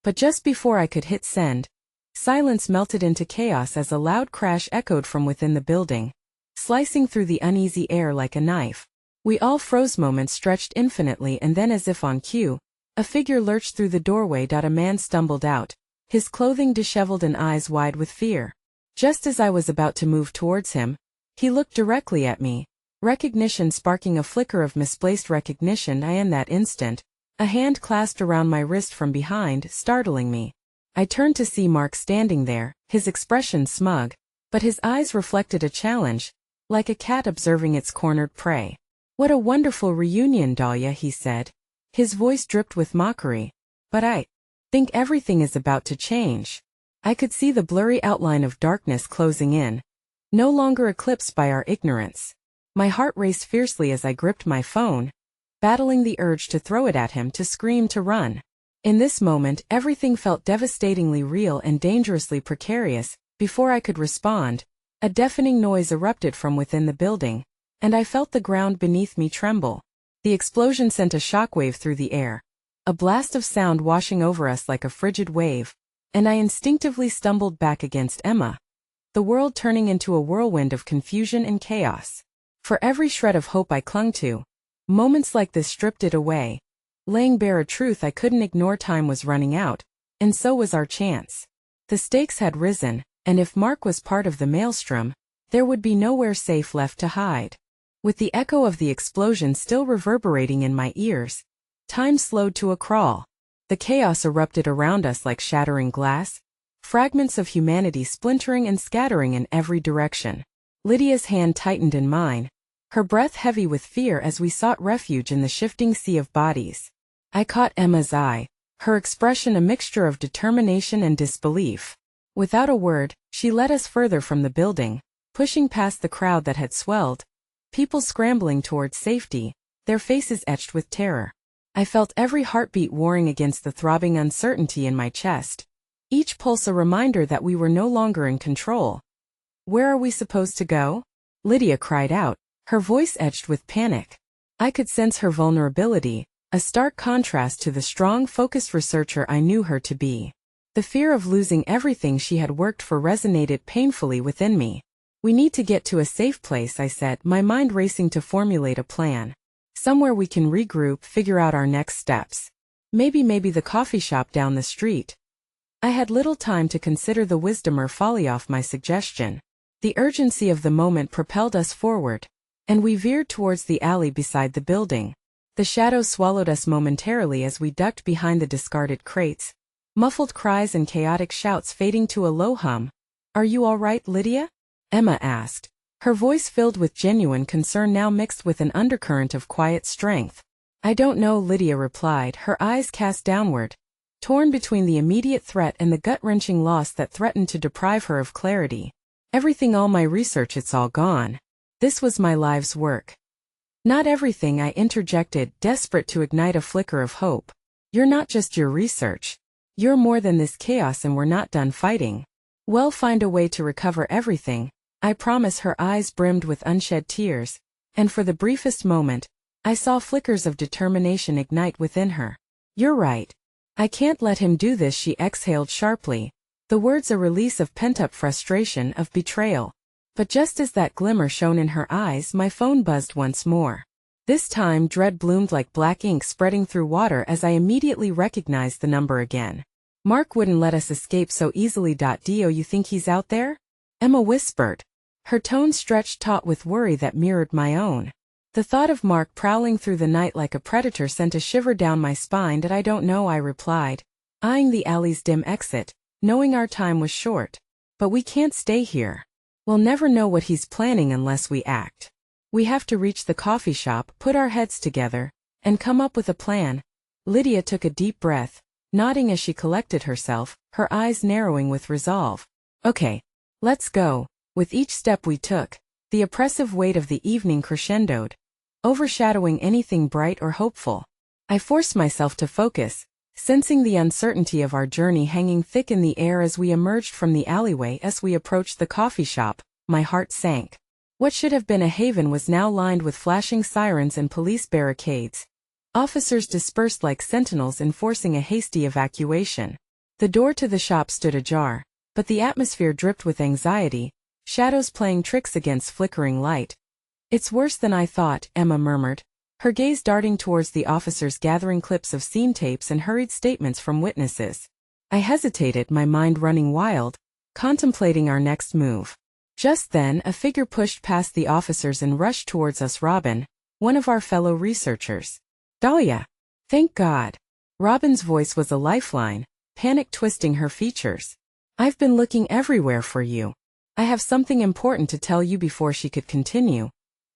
But just before I could hit send, silence melted into chaos as a loud crash echoed from within the building, slicing through the uneasy air like a knife. We all froze, moments stretched infinitely, and then, as if on cue, a figure lurched through the doorway. A man stumbled out, his clothing disheveled and eyes wide with fear. Just as I was about to move towards him, he looked directly at me, recognition sparking a flicker of misplaced recognition. In that instant, a hand clasped around my wrist from behind, startling me. I turned to see Mark standing there, his expression smug, but his eyes reflected a challenge, like a cat observing its cornered prey. "What a wonderful reunion, Dahlia," he said. His voice dripped with mockery. "But I think everything is about to change." I could see the blurry outline of darkness closing in, no longer eclipsed by our ignorance. My heart raced fiercely as I gripped my phone, battling the urge to throw it at him, to scream, to run. In this moment, everything felt devastatingly real and dangerously precarious. Before I could respond, a deafening noise erupted from within the building, and I felt the ground beneath me tremble. The explosion sent a shockwave through the air, a blast of sound washing over us like a frigid wave, and I instinctively stumbled back against Emma, the world turning into a whirlwind of confusion and chaos. For every shred of hope I clung to, moments like this stripped it away, laying bare a truth I couldn't ignore. Time was running out, and so was our chance. The stakes had risen, and if Mark was part of the maelstrom, there would be nowhere safe left to hide. With the echo of the explosion still reverberating in my ears, time slowed to a crawl. The chaos erupted around us like shattering glass, fragments of humanity splintering and scattering in every direction. Lydia's hand tightened in mine, her breath heavy with fear as we sought refuge in the shifting sea of bodies. I caught Emma's eye, her expression a mixture of determination and disbelief. Without a word, she led us further from the building, pushing past the crowd that had swelled, people scrambling towards safety, their faces etched with terror. I felt every heartbeat warring against the throbbing uncertainty in my chest, each pulse a reminder that we were no longer in control. "Where are we supposed to go?" Lydia cried out, her voice etched with panic. I could sense her vulnerability, a stark contrast to the strong, focused researcher I knew her to be. The fear of losing everything she had worked for resonated painfully within me. "We need to get to a safe place," I said, my mind racing to formulate a plan. "Somewhere we can regroup, figure out our next steps. Maybe the coffee shop down the street." I had little time to consider the wisdom or folly of my suggestion. The urgency of the moment propelled us forward, and we veered towards the alley beside the building. The shadows swallowed us momentarily as we ducked behind the discarded crates, muffled cries and chaotic shouts fading to a low hum. "Are you all right, Lydia?" Emma asked, her voice filled with genuine concern now mixed with an undercurrent of quiet strength. "I don't know," Lydia replied, her eyes cast downward, torn between the immediate threat and the gut-wrenching loss that threatened to deprive her of clarity. "Everything, all my research, it's all gone. This was my life's work." "Not everything," I interjected, desperate to ignite a flicker of hope. "You're not just your research. You're more than this chaos, and we're not done fighting. We'll find a way to recover everything, I promise." Her eyes brimmed with unshed tears, and for the briefest moment, I saw flickers of determination ignite within her. "You're right. I can't let him do this," she exhaled sharply, the words a release of pent-up frustration, of betrayal. But just as that glimmer shone in her eyes, my phone buzzed once more. This time dread bloomed like black ink spreading through water as I immediately recognized the number again. "Mark wouldn't let us escape so easily. Do you think he's out there?" Emma whispered, her tone stretched taut with worry that mirrored my own. The thought of Mark prowling through the night like a predator sent a shiver down my spine. "I don't know," I replied, eyeing the alley's dim exit, knowing our time was short. "But we can't stay here. We'll never know what he's planning unless we act. We have to reach the coffee shop, put our heads together, and come up with a plan." Lydia took a deep breath, nodding as she collected herself, her eyes narrowing with resolve. "Okay, let's go." With each step we took, the oppressive weight of the evening crescendoed, overshadowing anything bright or hopeful. I forced myself to focus, sensing the uncertainty of our journey hanging thick in the air as we emerged from the alleyway. As we approached the coffee shop, my heart sank. What should have been a haven was now lined with flashing sirens and police barricades. Officers dispersed like sentinels enforcing a hasty evacuation. The door to the shop stood ajar, but the atmosphere dripped with anxiety, shadows playing tricks against flickering light. "It's worse than I thought," Emma murmured, her gaze darting towards the officers gathering clips of scene tapes and hurried statements from witnesses. I hesitated, my mind running wild, contemplating our next move. Just then, a figure pushed past the officers and rushed towards us. Robin, one of our fellow researchers. "Dahlia! Thank God!" Robin's voice was a lifeline, panic twisting her features. "I've been looking everywhere for you. I have something important to tell you." Before she could continue,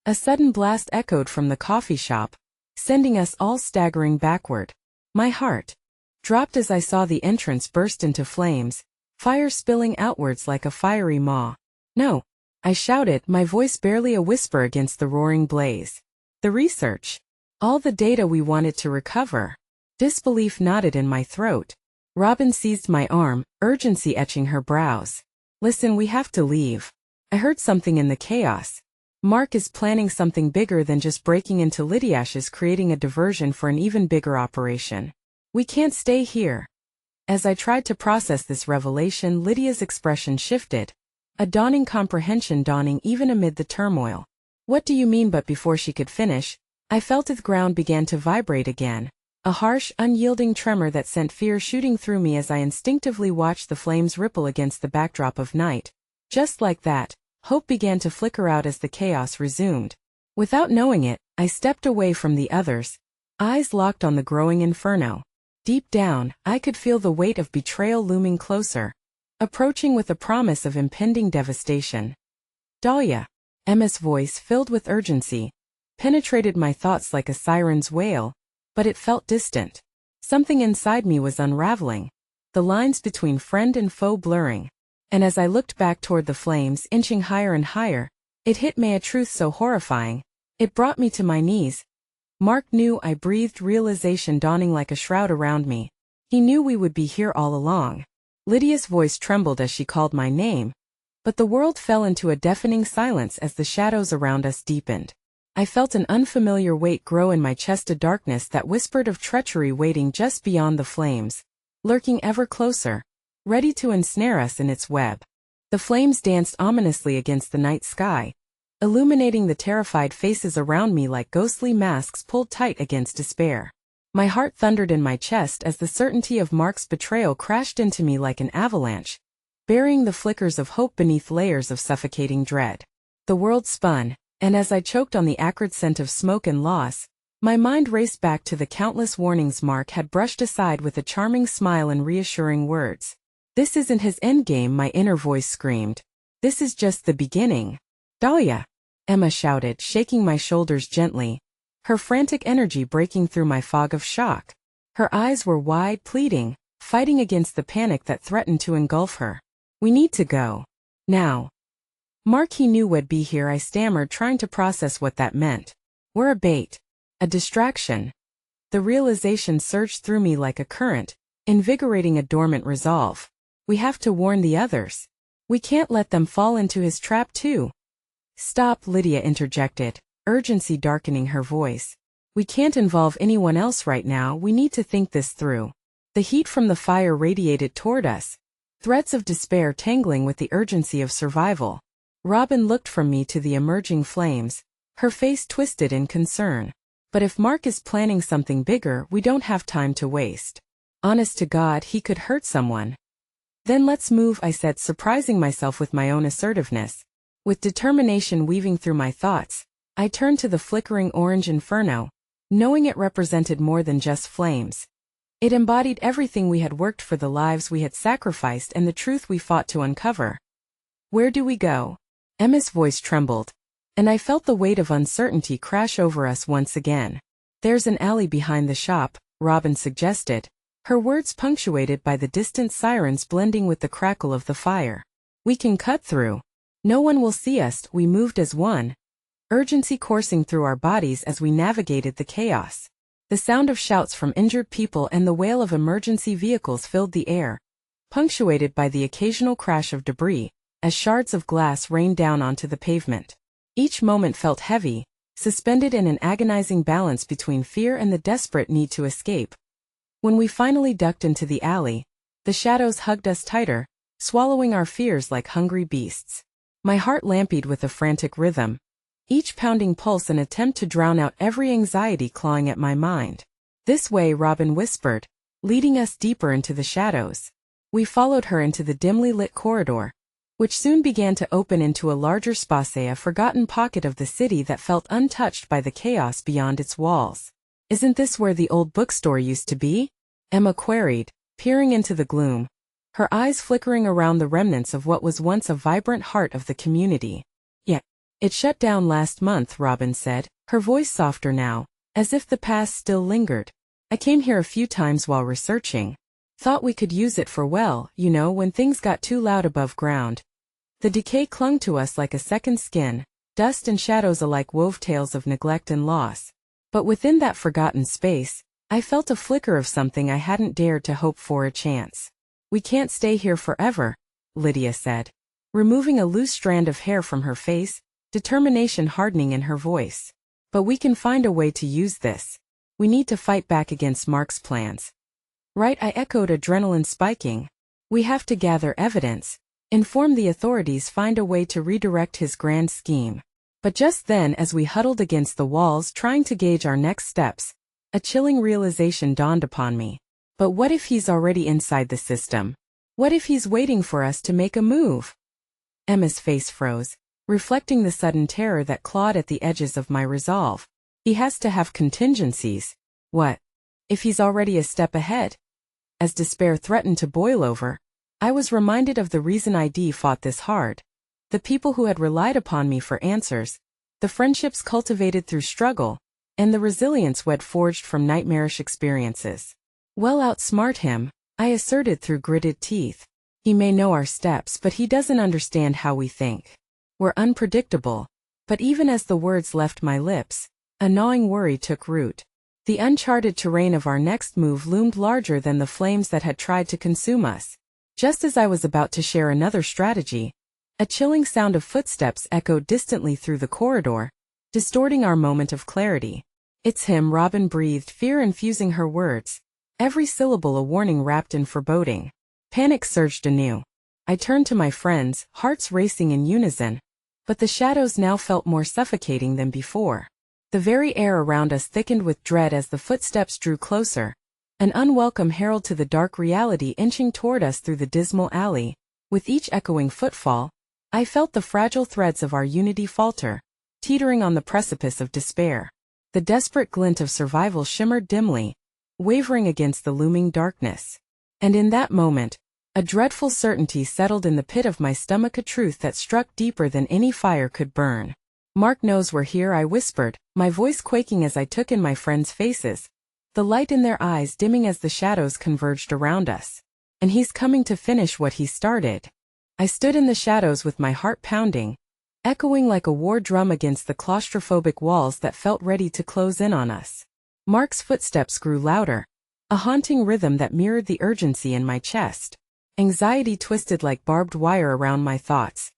a sudden blast echoed from the coffee shop, sending us all staggering backward. My heart dropped as I saw the entrance burst into flames, fire spilling outwards like a fiery maw. "No!" I shouted, my voice barely a whisper against the roaring blaze. "The research. All the data we wanted to recover." Disbelief knotted in my throat. Robin seized my arm, urgency etching her brows. "Listen, we have to leave. I heard something in the chaos. Mark is planning something bigger than just breaking into Lydiash's, creating a diversion for an even bigger operation. We can't stay here." As I tried to process this revelation, Lydia's expression shifted, a dawning comprehension dawning even amid the turmoil. "What do you mean?" But before she could finish, I felt the ground began to vibrate again, a harsh, unyielding tremor that sent fear shooting through me as I instinctively watched the flames ripple against the backdrop of night. Just like that, hope began to flicker out as the chaos resumed. Without knowing it, I stepped away from the others, eyes locked on the growing inferno. Deep down, I could feel the weight of betrayal looming closer, approaching with a promise of impending devastation. "Dahlia!" Emma's voice, filled with urgency, penetrated my thoughts like a siren's wail, but it felt distant. Something inside me was unraveling, the lines between friend and foe blurring. And as I looked back toward the flames inching higher and higher, it hit me a truth so horrifying, it brought me to my knees. Mark knew, I breathed, realization dawning like a shroud around me. He knew we would be here all along. Lydia's voice trembled as she called my name, but the world fell into a deafening silence as the shadows around us deepened. I felt an unfamiliar weight grow in my chest, a darkness that whispered of treachery waiting just beyond the flames, lurking ever closer, ready to ensnare us in its web. The flames danced ominously against the night sky, illuminating the terrified faces around me like ghostly masks pulled tight against despair. My heart thundered in my chest as the certainty of Mark's betrayal crashed into me like an avalanche, burying the flickers of hope beneath layers of suffocating dread. The world spun, and as I choked on the acrid scent of smoke and loss, my mind raced back to the countless warnings Mark had brushed aside with a charming smile and reassuring words. "This isn't his endgame," my inner voice screamed. "This is just the beginning." "Dahlia!" Emma shouted, shaking my shoulders gently, her frantic energy breaking through my fog of shock. Her eyes were wide, pleading, fighting against the panic that threatened to engulf her. "We need to go. Now." "Mark, he knew we'd be here," I stammered, trying to process what that meant. "We're a bait. A distraction." The realization surged through me like a current, invigorating a dormant resolve. "We have to warn the others. We can't let them fall into his trap too." "Stop," Lydia interjected, urgency darkening her voice. "We can't involve anyone else right now. We need to think this through." The heat from the fire radiated toward us, threads of despair tangling with the urgency of survival. Robin looked from me to the emerging flames, her face twisted in concern. "But if Mark is planning something bigger, we don't have time to waste. Honest to God, he could hurt someone." "Then let's move," I said, surprising myself with my own assertiveness. With determination weaving through my thoughts, I turned to the flickering orange inferno, knowing it represented more than just flames. It embodied everything we had worked for, the lives we had sacrificed, and the truth we fought to uncover. "Where do we go?" Emma's voice trembled, and I felt the weight of uncertainty crash over us once again. "There's an alley behind the shop," Robin suggested, her words punctuated by the distant sirens blending with the crackle of the fire. "We can cut through. No one will see us." We moved as one, urgency coursing through our bodies as we navigated the chaos. The sound of shouts from injured people and the wail of emergency vehicles filled the air, punctuated by the occasional crash of debris, as shards of glass rained down onto the pavement. Each moment felt heavy, suspended in an agonizing balance between fear and the desperate need to escape. When we finally ducked into the alley, the shadows hugged us tighter, swallowing our fears like hungry beasts. My heart lampied with a frantic rhythm, each pounding pulse an attempt to drown out every anxiety clawing at my mind. "This way," Robin whispered, leading us deeper into the shadows. We followed her into the dimly lit corridor, which soon began to open into a larger space, a forgotten pocket of the city that felt untouched by the chaos beyond its walls. "Isn't this where the old bookstore used to be?" Emma queried, peering into the gloom, her eyes flickering around the remnants of what was once a vibrant heart of the community. "Yeah. It shut down last month," Robin said, her voice softer now, as if the past still lingered. "I came here a few times while researching. Thought we could use it for, well, you know, when things got too loud above ground." The decay clung to us like a second skin, dust and shadows alike wove tales of neglect and loss. But within that forgotten space, I felt a flicker of something I hadn't dared to hope for a chance. "We can't stay here forever," Lydia said, removing a loose strand of hair from her face, determination hardening in her voice. "But we can find a way to use this. We need to fight back against Mark's plans." "Right," I echoed, adrenaline spiking. "We have to gather evidence, inform the authorities, find a way to redirect his grand scheme." But just then, as we huddled against the walls trying to gauge our next steps, a chilling realization dawned upon me. But what if he's already inside the system? What if he's waiting for us to make a move? Emma's face froze, reflecting the sudden terror that clawed at the edges of my resolve. "He has to have contingencies." "What if he's already a step ahead?" As despair threatened to boil over, I was reminded of the reason I'd fought this hard. The people who had relied upon me for answers, the friendships cultivated through struggle, and the resilience we'd forged from nightmarish experiences. "Well, outsmart him," I asserted through gritted teeth. "He may know our steps, but he doesn't understand how we think. We're unpredictable." But even as the words left my lips, a gnawing worry took root. The uncharted terrain of our next move loomed larger than the flames that had tried to consume us. Just as I was about to share another strategy, a chilling sound of footsteps echoed distantly through the corridor, distorting our moment of clarity. "It's him," Robin breathed, fear infusing her words, every syllable a warning wrapped in foreboding. Panic surged anew. I turned to my friends, hearts racing in unison, but the shadows now felt more suffocating than before. The very air around us thickened with dread as the footsteps drew closer, an unwelcome herald to the dark reality inching toward us through the dismal alley. With each echoing footfall, I felt the fragile threads of our unity falter, teetering on the precipice of despair. The desperate glint of survival shimmered dimly, wavering against the looming darkness. And in that moment, a dreadful certainty settled in the pit of my stomach, a truth that struck deeper than any fire could burn. "Mark knows we're here," I whispered, my voice quaking as I took in my friends' faces, the light in their eyes dimming as the shadows converged around us. "And he's coming to finish what he started." I stood in the shadows with my heart pounding, echoing like a war drum against the claustrophobic walls that felt ready to close in on us. Mark's footsteps grew louder, a haunting rhythm that mirrored the urgency in my chest. Anxiety twisted like barbed wire around my thoughts.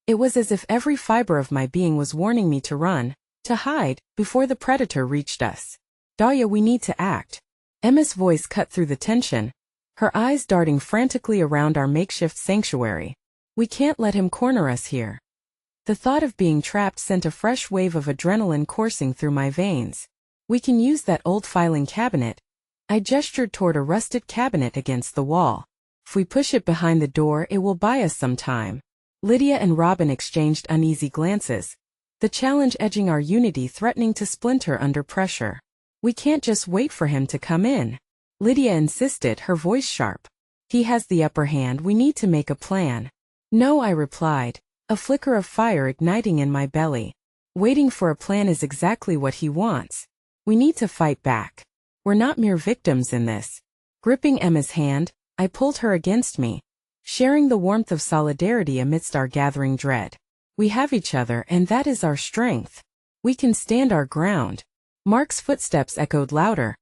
It was as if every fiber of my being was warning me to run, to hide, before the predator reached us. "Dahlia, we need to act." Emma's voice cut through the tension, her eyes darting frantically around our makeshift sanctuary. "We can't let him corner us here." The thought of being trapped sent a fresh wave of adrenaline coursing through my veins. "We can use that old filing cabinet." I gestured toward a rusted cabinet against the wall. "If we push it behind the door, it will buy us some time." Lydia and Robin exchanged uneasy glances, the challenge edging our unity threatening to splinter under pressure. "We can't just wait for him to come in," Lydia insisted, her voice sharp. "He has the upper hand, we need to make a plan." "No," I replied, a flicker of fire igniting in my belly. "Waiting for a plan is exactly what he wants. We need to fight back. We're not mere victims in this." Gripping Emma's hand, I pulled her against me, sharing the warmth of solidarity amidst our gathering dread. "We have each other, and that is our strength. We can stand our ground." Mark's footsteps echoed louder,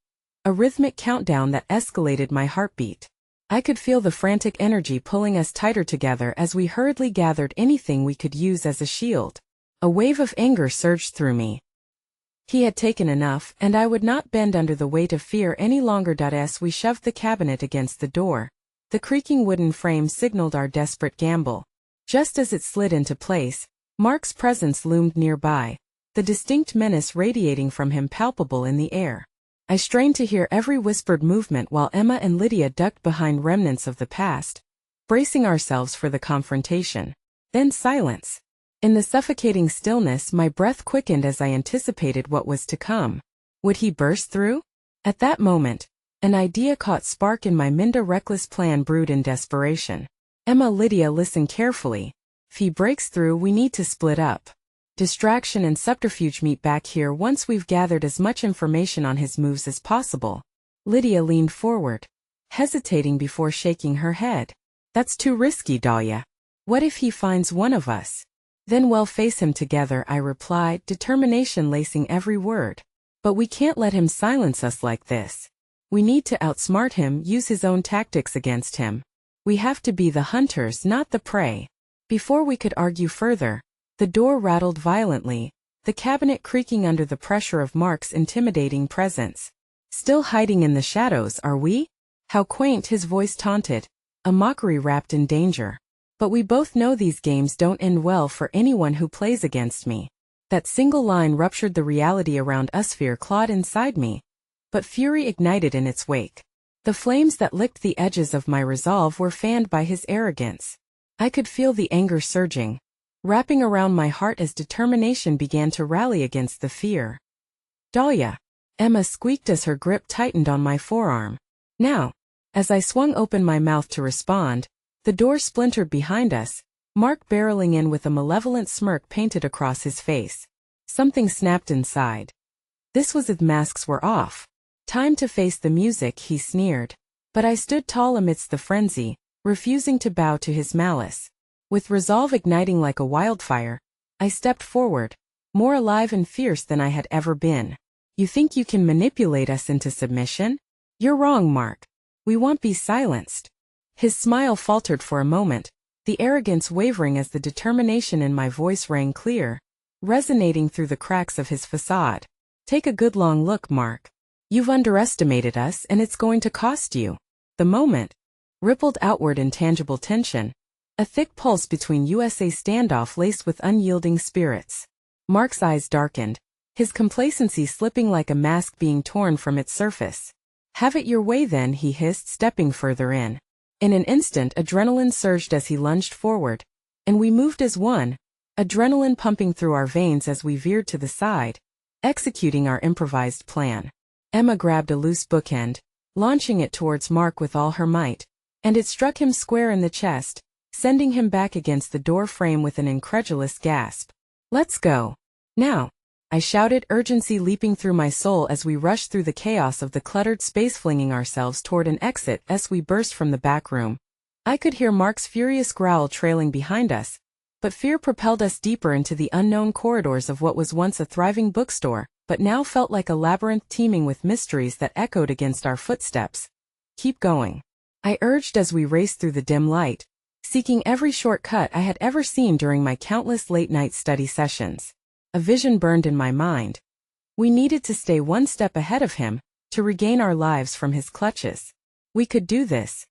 a rhythmic countdown that escalated my heartbeat. I could feel the frantic energy pulling us tighter together as we hurriedly gathered anything we could use as a shield. A wave of anger surged through me. He had taken enough, and I would not bend under the weight of fear any longer. As we shoved the cabinet against the door, the creaking wooden frame signaled our desperate gamble. Just as it slid into place, Mark's presence loomed nearby, the distinct menace radiating from him palpable in the air. I strained to hear every whispered movement while Emma and Lydia ducked behind remnants of the past, bracing ourselves for the confrontation. Then silence. In the suffocating stillness, my breath quickened as I anticipated what was to come. Would he burst through? At that moment, an idea caught spark in my mind. A reckless plan brewed in desperation. Emma, Lydia, listen carefully. If he breaks through, we need to split up. Distraction and subterfuge meet back here once we've gathered as much information on his moves as possible. Lydia leaned forward, hesitating before shaking her head. That's too risky, Dahlia. What if he finds one of us? Then we'll face him together, I replied, determination lacing every word. But we can't let him silence us like this. We need to outsmart him, use his own tactics against him. We have to be the hunters, not the prey. Before we could argue further, the door rattled violently, the cabinet creaking under the pressure of Mark's intimidating presence. Still hiding in the shadows, are we? How quaint, his voice taunted, a mockery wrapped in danger. But we both know these games don't end well for anyone who plays against me. That single line ruptured the reality around us. Fear clawed inside me, but fury ignited in its wake. The flames that licked the edges of my resolve were fanned by his arrogance. I could feel the anger surging, wrapping around my heart as determination began to rally against the fear. Dahlia, Emma squeaked as her grip tightened on my forearm. Now, as I swung open my mouth to respond, the door splintered behind us, Mark barreling in with a malevolent smirk painted across his face. Something snapped inside. This was it, masks were off. Time to face the music, he sneered. But I stood tall amidst the frenzy, refusing to bow to his malice. With resolve igniting like a wildfire, I stepped forward, more alive and fierce than I had ever been. You think you can manipulate us into submission? You're wrong, Mark. We won't be silenced. His smile faltered for a moment, the arrogance wavering as the determination in my voice rang clear, resonating through the cracks of his facade. Take a good long look, Mark. You've underestimated us, and it's going to cost you. The moment rippled outward in tangible tension, a thick pulse between USA standoff laced with unyielding spirits. Mark's eyes darkened, his complacency slipping like a mask being torn from its surface. Have it your way then, he hissed, stepping further in. In an instant, adrenaline surged as he lunged forward, and we moved as one, adrenaline pumping through our veins as we veered to the side, executing our improvised plan. Emma grabbed a loose bookend, launching it towards Mark with all her might, and it struck him square in the chest, sending him back against the door frame with an incredulous gasp. Let's go. Now, I shouted, urgency leaping through my soul as we rushed through the chaos of the cluttered space, flinging ourselves toward an exit as we burst from the back room. I could hear Mark's furious growl trailing behind us, but fear propelled us deeper into the unknown corridors of what was once a thriving bookstore, but now felt like a labyrinth teeming with mysteries that echoed against our footsteps. Keep going, I urged as we raced through the dim light, seeking every shortcut I had ever seen during my countless late-night study sessions. A vision burned in my mind. We needed to stay one step ahead of him, to regain our lives from his clutches. We could do this.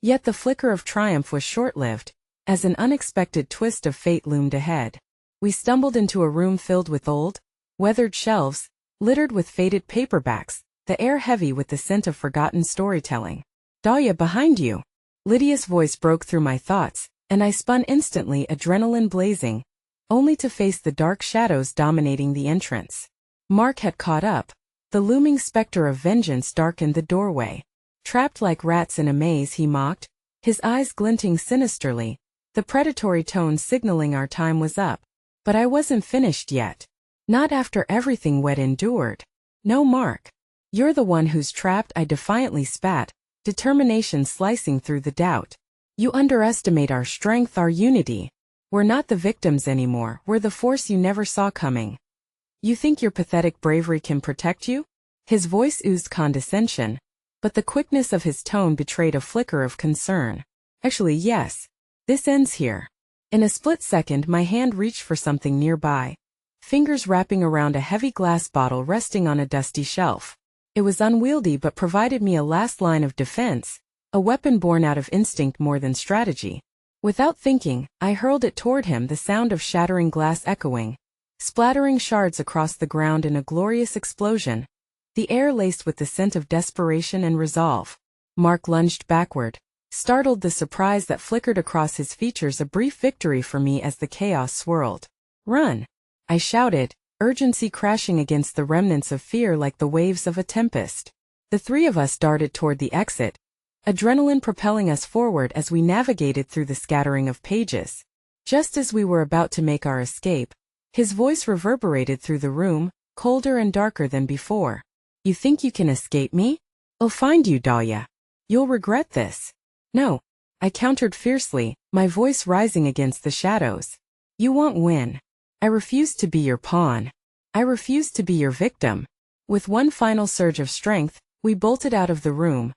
Yet the flicker of triumph was short-lived, as an unexpected twist of fate loomed ahead. We stumbled into a room filled with old, weathered shelves, littered with faded paperbacks, the air heavy with the scent of forgotten storytelling. Dahlia, behind you! Lydia's voice broke through my thoughts, and I spun instantly, adrenaline blazing, only to face the dark shadows dominating the entrance. Mark had caught up. The looming specter of vengeance darkened the doorway. Trapped like rats in a maze, he mocked, his eyes glinting sinisterly, the predatory tone signaling our time was up. But I wasn't finished yet. Not after everything we'd endured. No, Mark. You're the one who's trapped, I defiantly spat, determination slicing through the doubt. You underestimate our strength, our unity. We're not the victims anymore, we're the force you never saw coming. You think your pathetic bravery can protect you? His voice oozed condescension, but the quickness of his tone betrayed a flicker of concern. Actually, yes. This ends here. In a split second, my hand reached for something nearby. fingers wrapping around a heavy glass bottle resting on a dusty shelf. It was unwieldy but provided me a last line of defense, a weapon born out of instinct more than strategy. Without thinking, I hurled it toward him, the sound of shattering glass echoing, splattering shards across the ground in a glorious explosion, the air laced with the scent of desperation and resolve. Mark lunged backward, startled, the surprise that flickered across his features a brief victory for me as the chaos swirled. "Run!" I shouted, urgency crashing against the remnants of fear like the waves of a tempest. The three of us darted toward the exit, adrenaline propelling us forward as we navigated through the scattering of pages. Just as we were about to make our escape, his voice reverberated through the room, colder and darker than before. "You think you can escape me? I'll find you, Dahlia. You'll regret this." "No," I countered fiercely, my voice rising against the shadows. "You won't win. I refuse to be your pawn. I refuse to be your victim." With one final surge of strength, we bolted out of the room,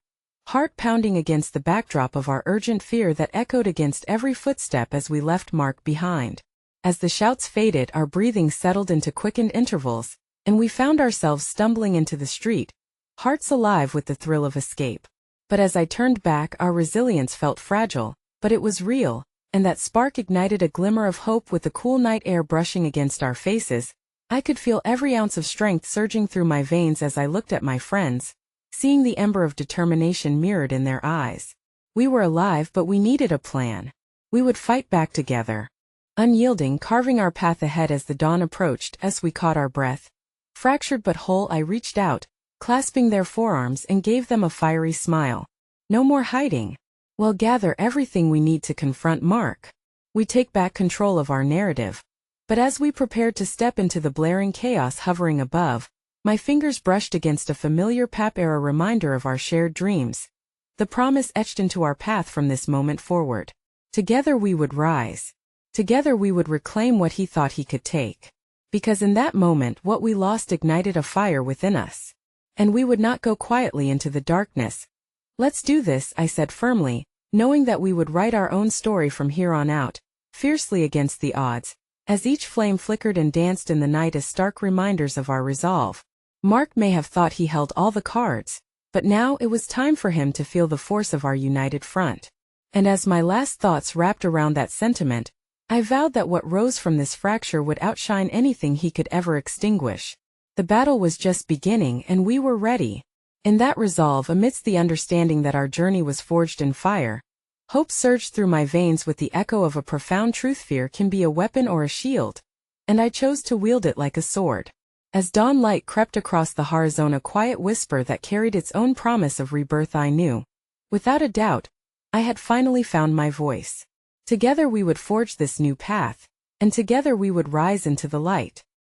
heart pounding against the backdrop of our urgent fear that echoed against every footstep as we left Mark behind. As the shouts faded, our breathing settled into quickened intervals, and we found ourselves stumbling into the street, hearts alive with the thrill of escape. But as I turned back, our resilience felt fragile, but it was real, and that spark ignited a glimmer of hope. With the cool night air brushing against our faces, I could feel every ounce of strength surging through my veins as I looked at my friends, seeing the ember of determination mirrored in their eyes. We were alive, but we needed a plan. We would fight back together, unyielding, carving our path ahead. As the dawn approached, as we caught our breath, fractured but whole, I reached out, clasping their forearms, and gave them a fiery smile. "No more hiding. We'll gather everything we need to confront Mark. We take back control of our narrative." But as we prepared to step into the blaring chaos hovering above, my fingers brushed against a familiar pap-era reminder of our shared dreams, the promise etched into our path from this moment forward. Together we would rise. Together we would reclaim what he thought he could take. Because in that moment what we lost ignited a fire within us. And we would not go quietly into the darkness. "Let's do this," I said firmly, knowing that we would write our own story from here on out, fiercely against the odds, as each flame flickered and danced in the night as stark reminders of our resolve. Mark may have thought he held all the cards, but now it was time for him to feel the force of our united front. And as my last thoughts wrapped around that sentiment, I vowed that what rose from this fracture would outshine anything he could ever extinguish. The battle was just beginning, and we were ready. In that resolve, amidst the understanding that our journey was forged in fire, hope surged through my veins with the echo of a profound truth: fear can be a weapon or a shield, and I chose to wield it like a sword. As dawn light crept across the horizon, a quiet whisper that carried its own promise of rebirth, I knew, without a doubt, I had finally found my voice. Together we would forge this new path, and together we would rise into the light.